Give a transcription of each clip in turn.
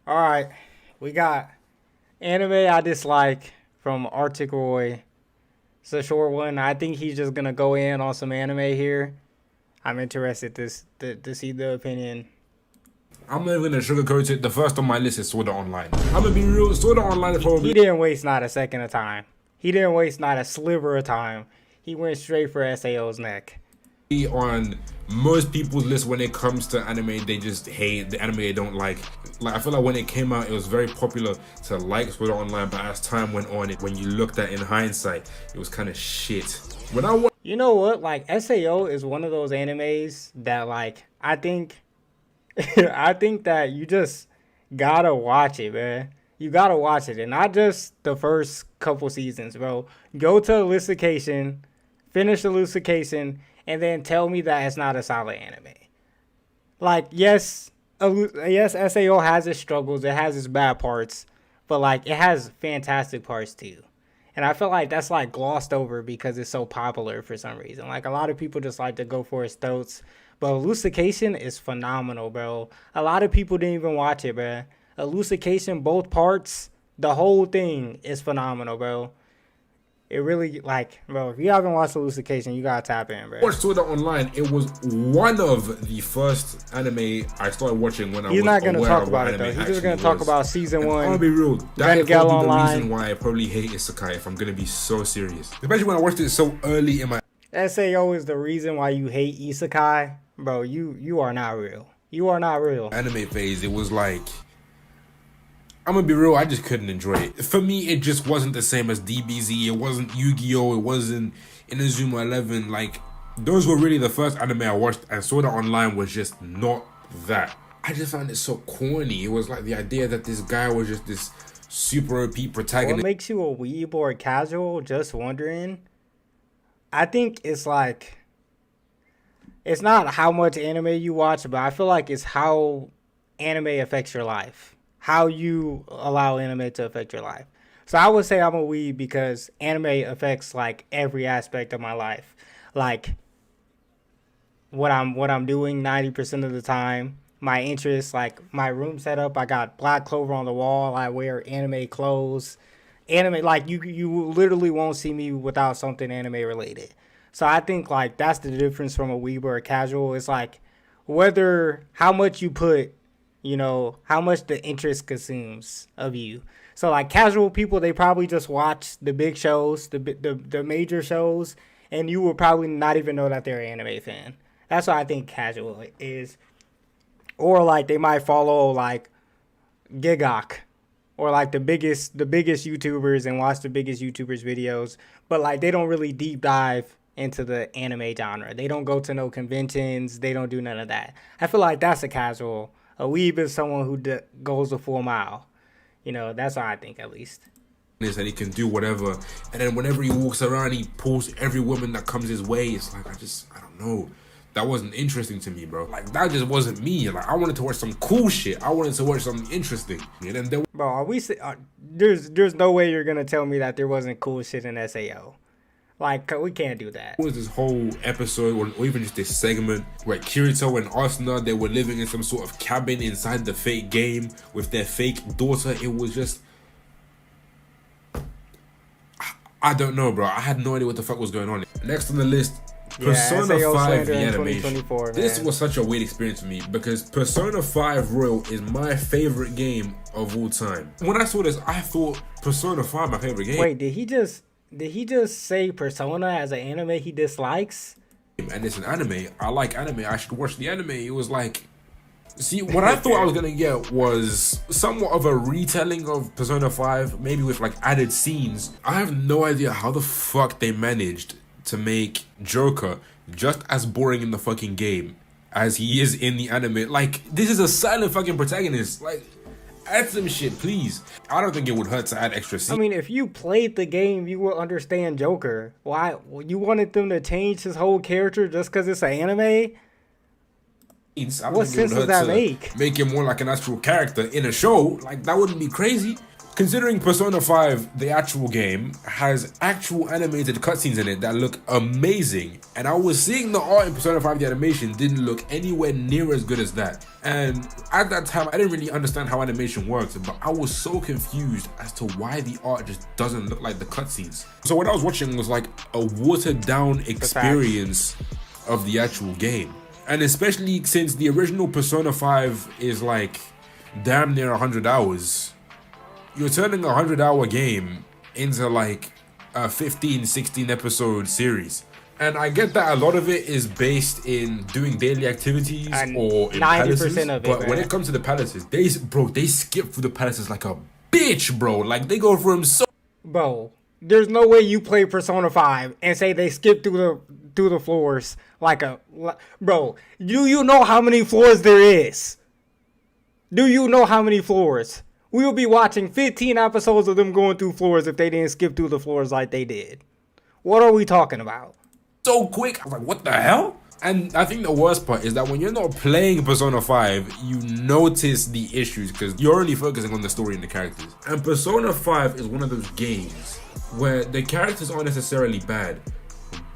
All right, we got anime I dislike from Arctic Roy. It's a short one. I think he's just gonna go in on some anime here. I'm interested to see the opinion. I'm not even gonna sugarcoat it. The first on my list is Sword Art Online. I'm gonna be real. Sword Art Online is He probably didn't waste not a second of time. He didn't waste not a sliver of time. He went straight for Sao's neck. on most people's list when it comes to anime. They just hate the anime they don't like. Like I feel like when it came out, it was very popular to like Sword Art Online, but as time went on, when you looked at it in hindsight, it was kind of shit. When I watched You know what? Like Sao is one of those animes that like I think I think that you just gotta watch it, man. You gotta watch it, and not just the first couple seasons, bro. Go to Elucication, finish Elucication, and then tell me that it's not a solid anime. Like, yes, Sao has its struggles, it has its bad parts, but like it has fantastic parts too. And I feel like that's like glossed over because it's so popular for some reason. Like a lot of people just like to go for its throats. But Elucication is phenomenal, bro. A lot of people didn't even watch it, bro. Elucication, both parts, the whole thing is phenomenal, bro. It really, like, bro, if you haven't watched Elucication, you gotta tap in, bro. watched Sword Art Online, it was one of the first anime I started watching when I He's was not gonna aware talk of about what it though. anime He's just actually gonna talk was. about season And one. I'll be real, that is Gel probably the Online. reason why I probably hate Isekai, if I'm gonna be so serious. Especially when I watched it so early in my Sao is the reason why you hate Isekai, bro. You are not real. You are not real. anime phase. It was like, I'm gonna be real, I just couldn't enjoy it. For me, it just wasn't the same as DBZ. It wasn't Yu-Gi-Oh! It wasn't Inazuma 11. Like, those were really the first anime I watched, and Sword Art Online was just not that. I just found it so corny. It was like the idea that this guy was just this super OP What protagonist. makes you a weeb or a casual? Just wondering. I think it's like, it's not how much anime you watch, but I feel like it's how anime affects your life. How you allow anime to affect your life. So I would say I'm a weeb because anime affects like every aspect of my life. Like what I'm doing 90% of the time. My interests, like my room setup, I got black clover on the wall. I wear anime clothes. Anime, like you literally won't see me without something anime related. So I think like that's the difference from a weeb or a casual. It's like whether how much you put, how much the interest consumes of you. So like casual people, they probably just watch the big shows, the major shows, and you will probably not even know that they're an anime fan. That's what I think casual is. Or like they might follow like Gigok or like the biggest YouTubers and watch the biggest YouTubers videos, but like they don't really deep dive into the anime genre. They don't go to no conventions. They don't do none of that. I feel like that's a casual. A weeb is someone who goes a full mile. That's what I think at least. And he can do whatever, and then whenever he walks around, he pulls every woman that comes his way. It's like, I don't know, that wasn't interesting to me, bro. Like, that just wasn't me. Like, I wanted to watch some cool shit. I wanted to watch something interesting. And then there Bro, there's no way you're gonna tell me that there wasn't cool shit in Sao. Like, we can't do that. was this whole episode, or even just this segment, where Kirito and Asuna, they were living in some sort of cabin inside the fake game with their fake daughter. It was just, I don't know, bro. I had no idea what the fuck was going on. Next on the list, Persona SAO 5 slander the in animation. 2024, This man. was such a weird experience for me because Persona 5 Royal is my favorite game of all time. When I saw this, I thought Persona 5 my favorite game. Wait, did he just say Persona as an anime he dislikes? And it's an anime. I like anime. I should watch the anime. It was like, see, what I thought I was gonna get was somewhat of a retelling of Persona 5, maybe with like added scenes. I have no idea how the fuck they managed to make Joker just as boring in the fucking game as he is in the anime. Like, this is a silent fucking protagonist. Like, add some shit, please. I don't think it would hurt to add extra scenes. I mean, if you played the game, you will understand Joker. Why you wanted them to change his whole character just because it's an anime? I don't What think it would sense does hurt that to make? make him more like an actual character in a show. Like, that wouldn't be crazy. Considering Persona 5, the actual game, has actual animated cutscenes in it that look amazing. And I was seeing the art in Persona 5, the animation didn't look anywhere near as good as that. And at that time, I didn't really understand how animation works, but I was so confused as to why the art just doesn't look like the cutscenes. So what I was watching was like a watered down experience of the actual game. And especially since the original Persona 5 is like damn near 100 hours. You're turning a 100-hour game into like a 15-16 episode series. And I get that a lot of it is based in doing daily activities and or in 90% palaces, of it, but when it comes to the palaces, they skip through the palaces like a bitch, bro. Like they go through them so. Bro, there's no way you play Persona 5 and say they skip through the floors like a... Bro, do you know how many floors there is? Do you know how many floors? We will be watching 15 episodes of them going through floors if they didn't skip through the floors like they did. What are we talking about? So quick. I was like, what the hell? And I think the worst part is that when you're not playing Persona 5, you notice the issues because you're only focusing on the story and the characters. And Persona 5 is one of those games where the characters aren't necessarily bad,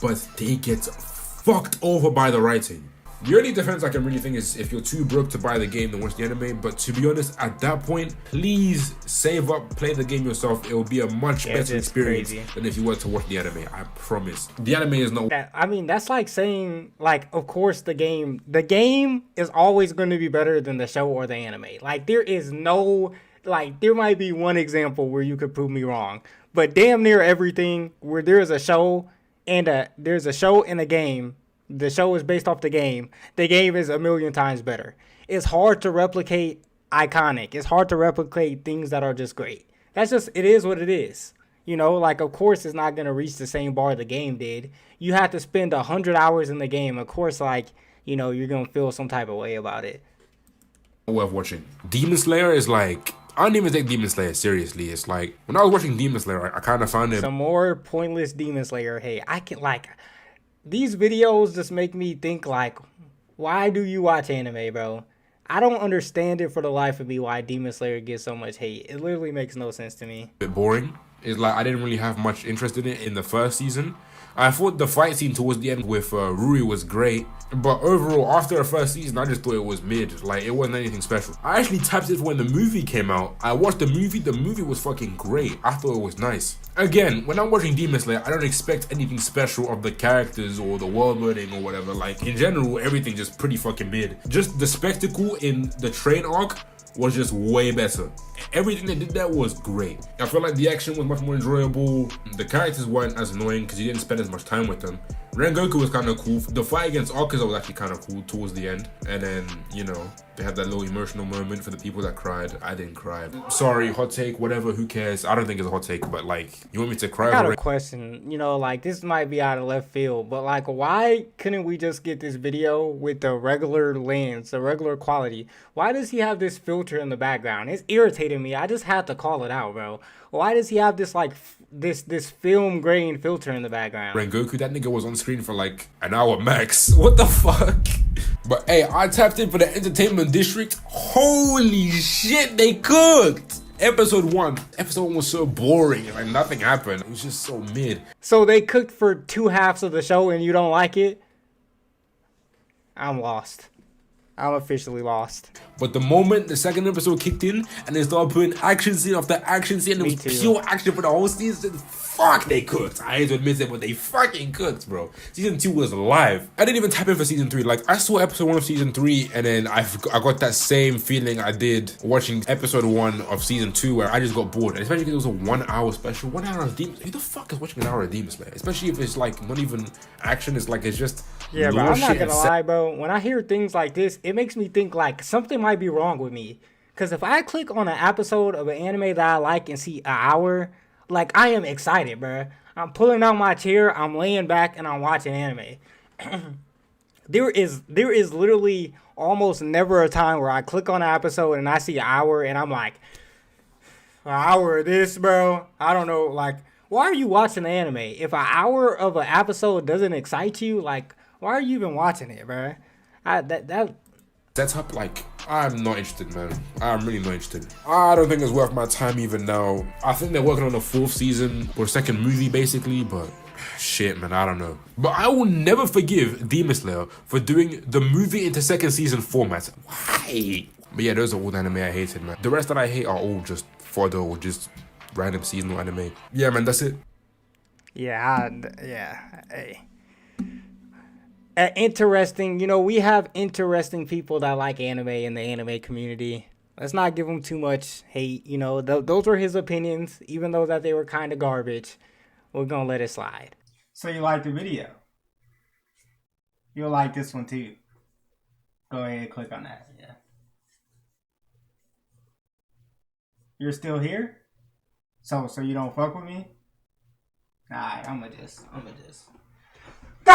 but they get fucked over by the writing. The only defense I can really think is if you're too broke to buy the game, then watch the anime. But to be honest, at that point, please save up, play the game yourself. It will be a much better experience than if you were to watch the anime. I promise. The anime is not... I mean, that's like saying, like, of course the game is always going to be better than the show or the anime. Like, there is no... Like, there might be one example where you could prove me wrong. But damn near everything where there's a show and a game... The show is based off the game. The game is a million times better. It's hard to replicate iconic. It's hard to replicate things that are just great. That's just, it is what it is. You know, like, of course it's not going to reach the same bar the game did. You have to spend 100 hours in the game. Of course, like, you know, you're going to feel some type of way about it. Worth watching. Demon Slayer is like... I don't even take Demon Slayer seriously. It's like, when I was watching Demon Slayer, I kind of found it... Some more pointless Demon Slayer. Hey, I can, like... These videos just make me think, like, why do you watch anime, bro? I don't understand it for the life of me why Demon Slayer gets so much hate. It literally makes no sense to me. A bit boring. It's like I didn't really have much interest in it in the first season. I thought the fight scene towards the end with Rui was great, but overall, after the first season, I just thought it was mid. Like, it wasn't anything special. I actually tapped it when the movie came out. I watched the movie. The movie was fucking great. I thought it was nice. Again, when I'm watching Demon Slayer, I don't expect anything special of the characters or the world building or whatever. Like, in general, everything just pretty fucking mid. Just the spectacle in the train arc was just way better. Everything they did there was great. I feel like the action was much more enjoyable. The characters weren't as annoying because you didn't spend as much time with them. Rengoku was kind of cool. The fight against Akaza was actually kind of cool towards the end. And then, you know, they had that little emotional moment for the people that cried. I didn't cry. Sorry, hot take, whatever, who cares? I don't think it's a hot take, but like, you want me to cry? I got a question. You know, like, this might be out of left field, but like, why couldn't we just get this video with the regular lens, the regular quality? Why does he have this filter in the background? It's irritating me. I just had to call it out, bro. Why does he have this, like, this film grain filter in the background? Rengoku, that nigga was on screen for like an hour max. What the fuck? But hey, I tapped in for the entertainment district. Holy shit, they cooked! Episode 1 was so boring, like nothing happened. It was just so mid. So they cooked for 2 halves of the show and you don't like it? I'm lost. I'm officially lost. But the moment the second episode kicked in and they started putting action scene after action scene, and it was pure action for the whole season, fuck, they cooked. I hate to admit it, but they fucking cooked, bro. Season 2 was live. I didn't even tap in for season 3. Like, I saw episode 1 of season 3, and then I got that same feeling I did watching episode 1 of season 2, where I just got bored. And especially because it was a 1 hour special. 1 hour of Demon Slayer. Who the fuck is watching an hour of Demon Slayer? Especially if it's like not even action. It's like, it's just... Yeah, bro, I'm not gonna lie, bro. When I hear things like this, it makes me think like something might be wrong with me. Because if I click on an episode of an anime that I like and see an hour, like, I am excited, bro. I'm pulling out my chair, I'm laying back, and I'm watching anime. There is literally almost never a time where I click on an episode and I see an hour and I'm like, an hour of this, bro? I don't know, like, why are you watching the anime? If an hour of an episode doesn't excite you, like, why are you even watching it, bro? Sets up like I'm not interested, man. I'm really not interested. I don't think it's worth my time even now. I think they're working on a 4th season or a 2nd movie, basically, but shit, man, I don't know. But I will never forgive Demon Slayer for doing the movie into 2nd season format. Why? But yeah, those are all the anime I hated, man. The rest that I hate are all just fodder or just random seasonal anime. Yeah, man, that's it. Yeah, yeah. Hey. Interesting. You know, we have interesting people that like anime in the anime community. Let's not give him too much hate. You know, those were his opinions, even though that they were kind of garbage. We're gonna let it slide. So you like the video? You'll like this one too. Go ahead and click on that. Yeah. You're still here? So you don't fuck with me? Alright, I'ma just.